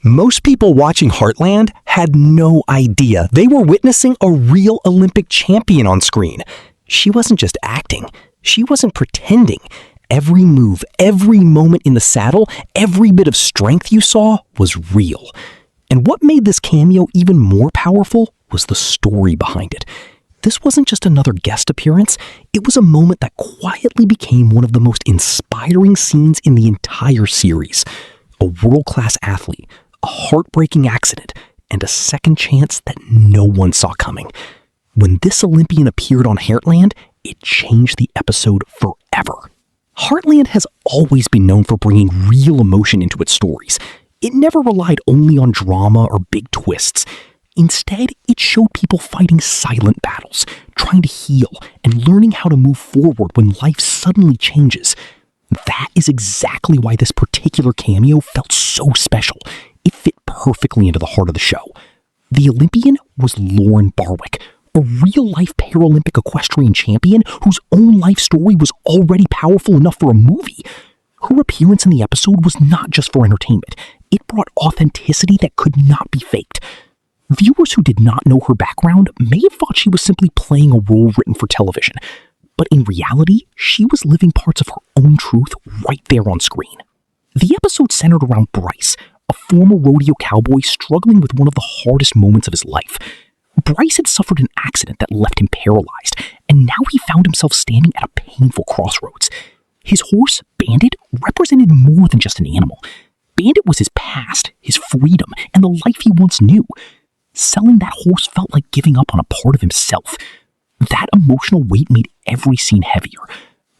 Most people watching Heartland had no idea they were witnessing a real Olympic champion on screen. She wasn't just acting. She wasn't pretending. Every move, every moment in the saddle, every bit of strength you saw was real. And what made this cameo even more powerful was the story behind it. This wasn't just another guest appearance. It was a moment that quietly became one of the most inspiring scenes in the entire series. A world-class athlete, a heartbreaking accident, and a second chance that no one saw coming. When this Olympian appeared on Heartland, it changed the episode forever. Heartland has always been known for bringing real emotion into its stories. It never relied only on drama or big twists. Instead, it showed people fighting silent battles, trying to heal, and learning how to move forward when life suddenly changes. That is exactly why this particular cameo felt so special. It fit perfectly into the heart of the show. The Olympian was Lauren Barwick, a real-life Paralympic equestrian champion whose own life story was already powerful enough for a movie. Her appearance in the episode was not just for entertainment. It brought authenticity that could not be faked. Viewers who did not know her background may have thought she was simply playing a role written for television, but in reality, she was living parts of her own truth right there on screen. The episode centered around Bryce, a former rodeo cowboy struggling with one of the hardest moments of his life. Bryce had suffered an accident that left him paralyzed, and now he found himself standing at a painful crossroads. His horse, Bandit, represented more than just an animal. Bandit was his past, his freedom, and the life he once knew. Selling that horse felt like giving up on a part of himself. That emotional weight made every scene heavier.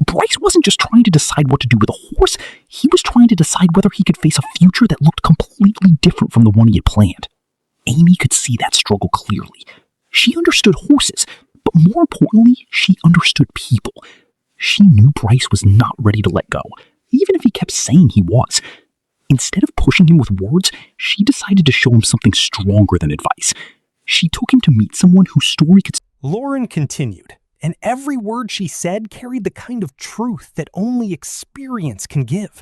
Bryce wasn't just trying to decide what to do with a horse, he was trying to decide whether he could face a future that looked completely different from the one he had planned. Amy could see that struggle clearly. She understood horses, but more importantly, she understood people. She knew Bryce was not ready to let go, even if he kept saying he was. Instead of pushing him with words, she decided to show him something stronger than advice. She took him to meet someone whose story could... Lauren continued, and every word she said carried the kind of truth that only experience can give.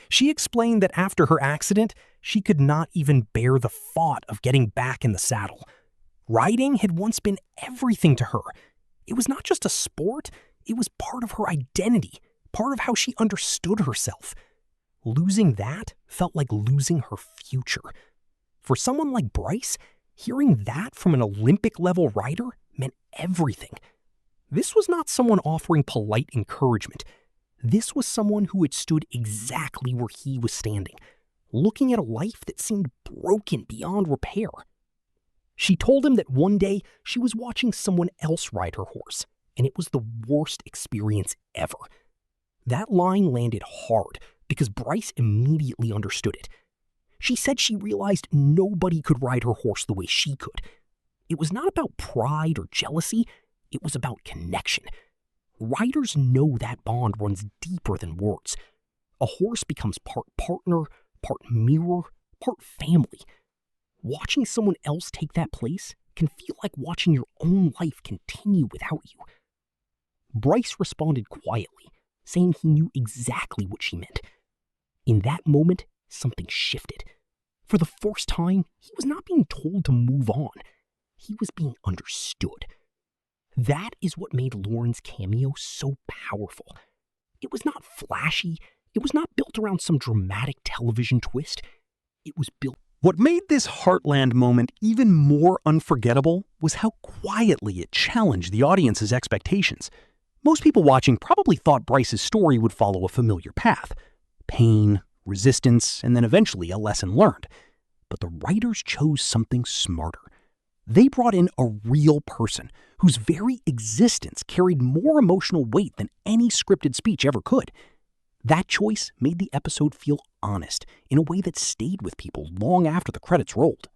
She explained that after her accident, she could not even bear the thought of getting back in the saddle. Riding had once been everything to her. It was not just a sport, it was part of her identity, part of how she understood herself. Losing that felt like losing her future. For someone like Bryce, hearing that from an Olympic-level rider meant everything. This was not someone offering polite encouragement. This was someone who had stood exactly where he was standing, looking at a life that seemed broken beyond repair. She told him that one day she was watching someone else ride her horse, and it was the worst experience ever. That line landed hard because Bryce immediately understood it. She said she realized nobody could ride her horse the way she could. It was not about pride or jealousy, it was about connection. Riders know that bond runs deeper than words. A horse becomes part partner, part mirror, part family. Watching someone else take that place can feel like watching your own life continue without you. Bryce responded quietly, saying he knew exactly what she meant. In that moment, something shifted. For the first time, he was not being told to move on. He was being understood. That is what made Lauren's cameo so powerful. It was not flashy. It was not built around some dramatic television twist. It was built... What made this Heartland moment even more unforgettable was how quietly it challenged the audience's expectations. Most people watching probably thought Bryce's story would follow a familiar path. Pain, resistance, and then eventually a lesson learned. But the writers chose something smarter. They brought in a real person whose very existence carried more emotional weight than any scripted speech ever could. That choice made the episode feel honest in a way that stayed with people long after the credits rolled.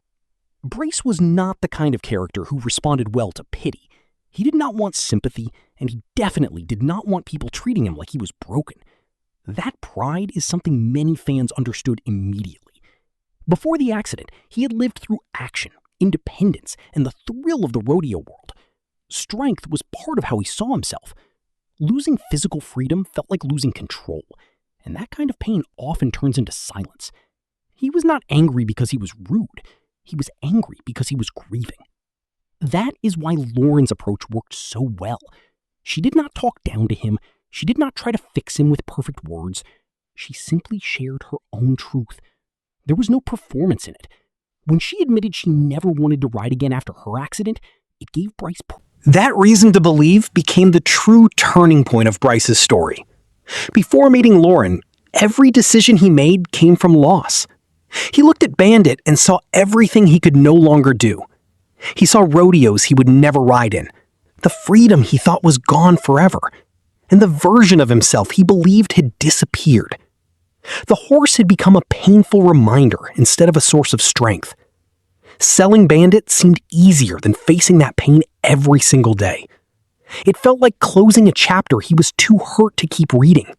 Bryce was not the kind of character who responded well to pity. He did not want sympathy, and he definitely did not want people treating him like he was broken. That pride is something many fans understood immediately. Before the accident, he had lived through action, independence, and the thrill of the rodeo world. Strength was part of how he saw himself. Losing physical freedom felt like losing control, and that kind of pain often turns into silence. He was not angry because he was rude. He was angry because he was grieving. That is why Lauren's approach worked so well. She did not talk down to him. She did not try to fix him with perfect words. She simply shared her own truth. There was no performance in it. When she admitted she never wanted to ride again after her accident, it gave Bryce... That reason to believe became the true turning point of Bryce's story. Before meeting Lauren, every decision he made came from loss. He looked at Bandit and saw everything he could no longer do. He saw rodeos he would never ride in, the freedom he thought was gone forever, and the version of himself he believed had disappeared. The horse had become a painful reminder instead of a source of strength. Selling Bandit seemed easier than facing that pain every single day. It felt like closing a chapter he was too hurt to keep reading.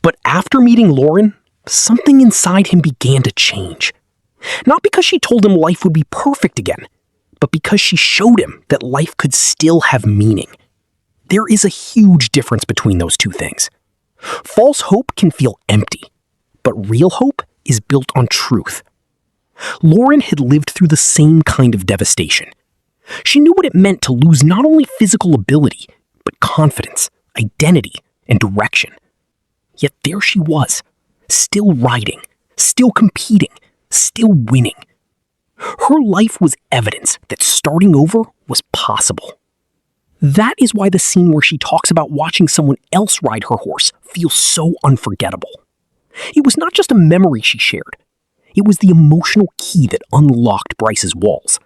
But after meeting Lauren, something inside him began to change. Not because she told him life would be perfect again, but because she showed him that life could still have meaning. There is a huge difference between those two things. False hope can feel empty, but real hope is built on truth. Lauren had lived through the same kind of devastation. She knew what it meant to lose not only physical ability, but confidence, identity, and direction. Yet there she was, still riding, still competing, still winning. Her life was evidence that starting over was possible. That is why the scene where she talks about watching someone else ride her horse feels so unforgettable. It was not just a memory she shared. It was the emotional key that unlocked Bryce's walls.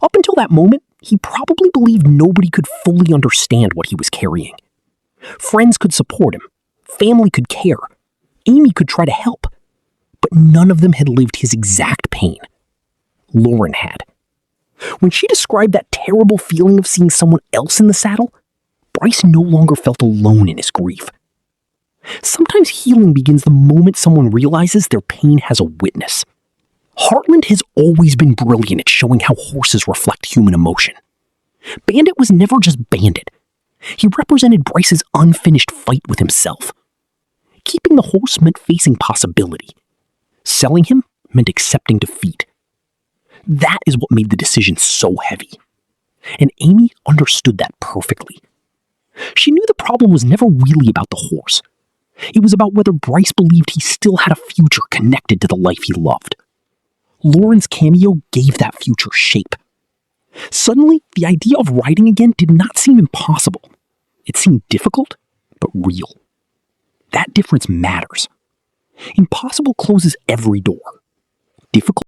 Up until that moment, he probably believed nobody could fully understand what he was carrying. Friends could support him. Family could care. Amy could try to help. But none of them had lived his exact pain. Lauren had. When she described that terrible feeling of seeing someone else in the saddle, Bryce no longer felt alone in his grief. Sometimes healing begins the moment someone realizes their pain has a witness. Heartland has always been brilliant at showing how horses reflect human emotion. Bandit was never just Bandit. He represented Bryce's unfinished fight with himself. Keeping the horse meant facing possibility. Selling him meant accepting defeat. That is what made the decision so heavy. And Amy understood that perfectly. She knew the problem was never really about the horse. It was about whether Bryce believed he still had a future connected to the life he loved. Lauren's cameo gave that future shape. Suddenly, the idea of riding again did not seem impossible. It seemed difficult, but real. That difference matters. Impossible closes every door. Difficult